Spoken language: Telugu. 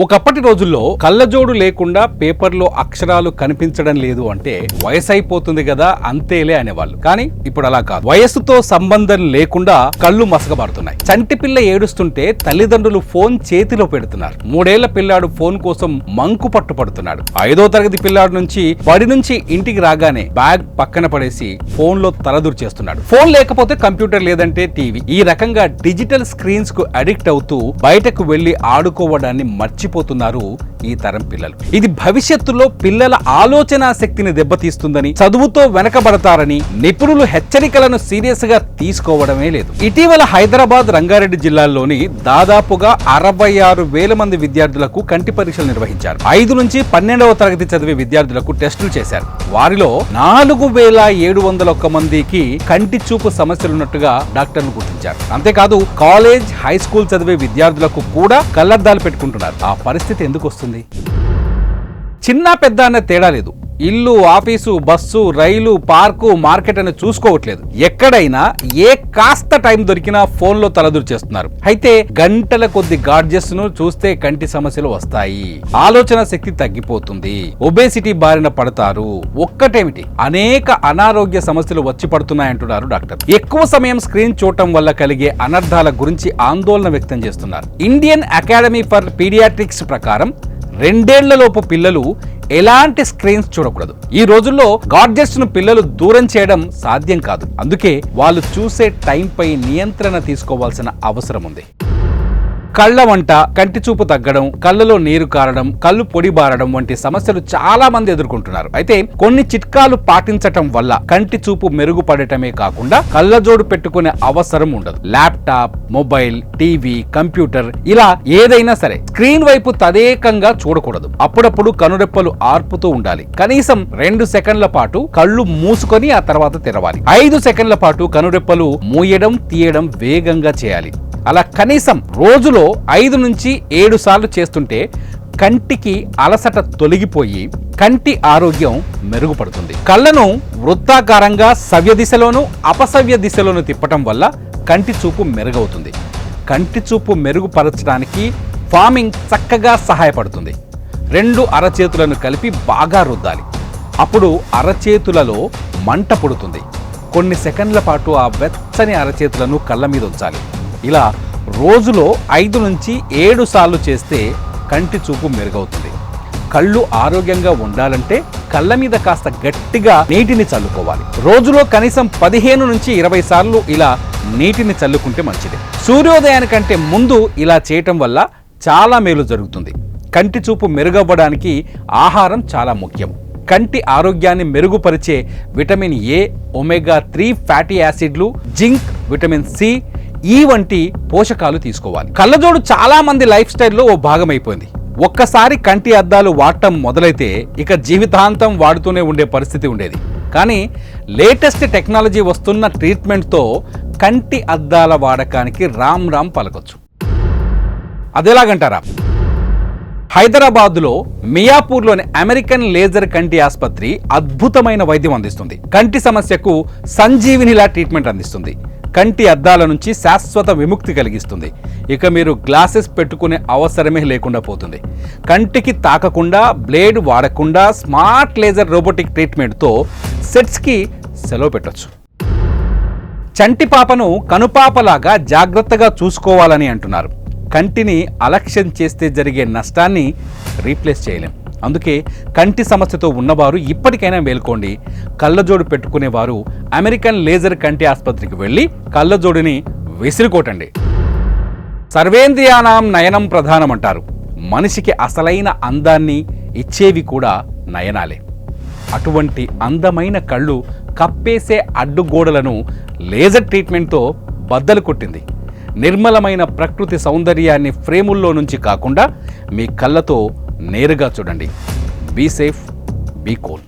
ఒకప్పటి రోజుల్లో కళ్ళజోడు లేకుండా పేపర్లో అక్షరాలు కనిపించడం లేదు అంటే వయసు అయిపోతుంది కదా అంతేలే అనేవాళ్ళు. కానీ ఇప్పుడు అలా కాదు. వయస్సుతో సంబంధం లేకుండా కళ్ళు మసకబారుతున్నాయి. చంటి పిల్ల ఏడుస్తుంటే తల్లిదండ్రులు ఫోన్ చేతిలో పెడుతున్నారు. 3 ఏళ్ల పిల్లాడు ఫోన్ కోసం మంకు పట్టుపడుతున్నాడు. 5వ తరగతి పిల్లాడు నుంచి బడి నుంచి ఇంటికి రాగానే బ్యాగ్ పక్కన పడేసి ఫోన్ లో తలదూర్చేస్తున్నాడు. ఫోన్ లేకపోతే కంప్యూటర్ లేదంటే టీవీ. ఈ రకంగా డిజిటల్ స్క్రీన్స్ కు అడిక్ట్ అవుతూ బయటకు వెళ్లి ఆడుకోవడాన్ని మర్చిపోతున్నారు ఈ తరం పిల్లలు. ఇది భవిష్యత్తులో పిల్లల ఆలోచన శక్తిని దెబ్బతీస్తుందని, చదువుతో వెనకబడతారని నిపుణులు హెచ్చరికలను సీరియస్ గా తీసుకోవడమే లేదు. ఇటీవల హైదరాబాద్, రంగారెడ్డి జిల్లాల్లోని దాదాపుగా 66,000 మంది విద్యార్థులకు కంటి పరీక్షలు నిర్వహించారు. 5 నుంచి 12వ తరగతి చదివే విద్యార్థులకు టెస్టులు చేశారు. వారిలో 4,701 మందికి కంటి చూపు సమస్యలున్నట్టుగా డాక్టర్లు గుర్తించారు. అంతేకాదు కాలేజ్, హై స్కూల్ చదివే విద్యార్థులకు కూడా కళ్లద్దాలు పెట్టుకుంటున్నారు. ఆ పరిస్థితి ఎందుకు వస్తుంది? చిన్న పెద్ద అనే తేడా లేదు. ఇల్లు, ఆఫీసు, బస్సు, రైలు, పార్కు, మార్కెట్ అని చూసుకోవట్లేదు. ఎక్కడైనా ఏ కాస్త టైం దొరికినా ఫోన్లో తలదూర్చేస్తున్నారు. అయితే గంటల కొద్ది గాడ్జెట్స్ ను చూస్తే కంటి సమస్యలు వస్తాయి, ఆలోచన శక్తి తగ్గిపోతుంది, ఒబేసిటీ బారిన పడతారు. ఒక్కటేమిటి, అనేక అనారోగ్య సమస్యలు వచ్చి పడుతున్నాయంటున్నారు డాక్టర్. ఎక్కువ సమయం స్క్రీన్ చూడటం వల్ల కలిగే అనర్థాల గురించి ఆందోళన వ్యక్తం చేస్తున్నారు. ఇండియన్ అకాడమీ ఫర్ పీడియాట్రిక్స్ ప్రకారం 2 ఏళ్లలోపు పిల్లలు ఎలాంటి స్క్రీన్స్ చూడకూడదు. ఈ రోజుల్లో గాడ్జెట్స్ ను పిల్లలు దూరం చేయడం సాధ్యం కాదు. అందుకే వాళ్ళు చూసే టైంపై నియంత్రణ తీసుకోవాల్సిన అవసరం ఉంది. కళ్ళ వంట, కంటి చూపు తగ్గడం, కళ్ళలో నీరు కారడం, కళ్ళు పొడిబారడం వంటి సమస్యలు చాలా మంది ఎదుర్కొంటున్నారు. అయితే కొన్ని చిట్కాలు పాటించటం వల్ల కంటి చూపు మెరుగుపడటమే కాకుండా కళ్ళజోడు పెట్టుకునే అవసరం ఉండదు. ల్యాప్టాప్, మొబైల్, టీవీ, కంప్యూటర్ ఇలా ఏదైనా సరే స్క్రీన్ వైపు తదేకంగా చూడకూడదు. అప్పుడప్పుడు కనురెప్పలు ఆర్పుతూ ఉండాలి. కనీసం 2 సెకండ్ల పాటు కళ్ళు మూసుకొని ఆ తర్వాత తెరవాలి. 5 సెకండ్ల పాటు కనురెప్పలు మూయడం, తీయడం వేగంగా చేయాలి. అలా కనీసం రోజులో 5 నుంచి 7 సార్లు చేస్తుంటే కంటికి అలసట తొలగిపోయి కంటి ఆరోగ్యం మెరుగుపడుతుంది. కళ్ళను వృత్తాకారంగా సవ్య దిశలోను, అపసవ్య దిశలోను తిప్పటం వల్ల కంటి చూపు మెరుగవుతుంది. కంటి చూపు మెరుగుపరచడానికి ఫార్మింగ్ చక్కగా సహాయపడుతుంది. 2 అరచేతులను కలిపి బాగా రుద్దాలి. అప్పుడు అరచేతులలో మంట పుడుతుంది. కొన్ని సెకండ్ల పాటు ఆ వెచ్చని అరచేతులను కళ్ళ మీద ఉంచాలి. ఇలా రోజులో 5 నుంచి 7 సార్లు చేస్తే కంటి చూపు మెరుగవుతుంది. కళ్ళు ఆరోగ్యంగా ఉండాలంటే కళ్ళ మీద కాస్త గట్టిగా నీటిని చల్లుకోవాలి. రోజులో కనీసం 15 నుంచి 20 సార్లు ఇలా నీటిని చల్లుకుంటే మంచిది. సూర్యోదయానికంటే ముందు ఇలా చేయటం వల్ల చాలా మేలు జరుగుతుంది. కంటి చూపు మెరుగవ్వడానికి ఆహారం చాలా ముఖ్యం. కంటి ఆరోగ్యాన్ని మెరుగుపరిచే విటమిన్ ఏ, ఒమేగా 3 ఫ్యాటీ యాసిడ్లు, జింక్, విటమిన్ సి, ఈ వంటి పోషకాలు తీసుకోవాలి. కళ్ళజోడు చాలా మంది లైఫ్ స్టైల్లో ఓ భాగం అయిపోయింది. ఒక్కసారి కంటి అద్దాలు వాడటం మొదలైతే ఇక జీవితాంతం వాడుతూనే ఉండే పరిస్థితి ఉండేది. కానీ లేటెస్ట్ టెక్నాలజీ వస్తున్న ట్రీట్మెంట్తో కంటి అద్దాల వాడకానికి రామ్ రామ్ పలకొచ్చు. అదెలాగంటారా? హైదరాబాద్లో మియాపూర్లోని అమెరికన్ లేజర్ కంటి ఆసుపత్రి అద్భుతమైన వైద్యం అందిస్తుంది. కంటి సమస్యకు సంజీవినిలా ట్రీట్మెంట్ అందిస్తుంది. కంటి అద్దాల నుంచి శాశ్వత విముక్తి కలిగిస్తుంది. ఇక మీరు గ్లాసెస్ పెట్టుకునే అవసరమే లేకుండా పోతుంది. కంటికి తాకకుండా, బ్లేడ్ వాడకుండా స్మార్ట్ లేజర్ రోబోటిక్ ట్రీట్మెంట్తో సెట్స్కి సెలవు పెట్టొచ్చు. చంటి పాపను కనుపాపలాగా జాగ్రత్తగా చూసుకోవాలని అంటున్నారు. కంటిని అలక్ష్యం చేస్తే జరిగే నష్టాన్ని రీప్లేస్ చేయలేం. అందుకే కంటి సమస్యతో ఉన్నవారు ఇప్పటికైనా మేల్కోండి. కళ్ళజోడు పెట్టుకునేవారు అమెరికన్ లేజర్ కంటి ఆసుపత్రికి వెళ్ళి కళ్ళజోడుని విసిరికోటండి. సర్వేంద్రియానాం నయనం ప్రధానం అంటారు. మనిషికి అసలైన అందాన్ని ఇచ్చేవి కూడా నయనాలే. అటువంటి అందమైన కళ్ళు కప్పేసే అడ్డుగోడలను లేజర్ ట్రీట్మెంట్తో బద్దలు కొట్టింది. నిర్మలమైన ప్రకృతి సౌందర్యాన్ని ఫ్రేముల్లో నుంచి కాకుండా మీ కళ్ళతో నేరుగా చూడండి. Be safe, be cool.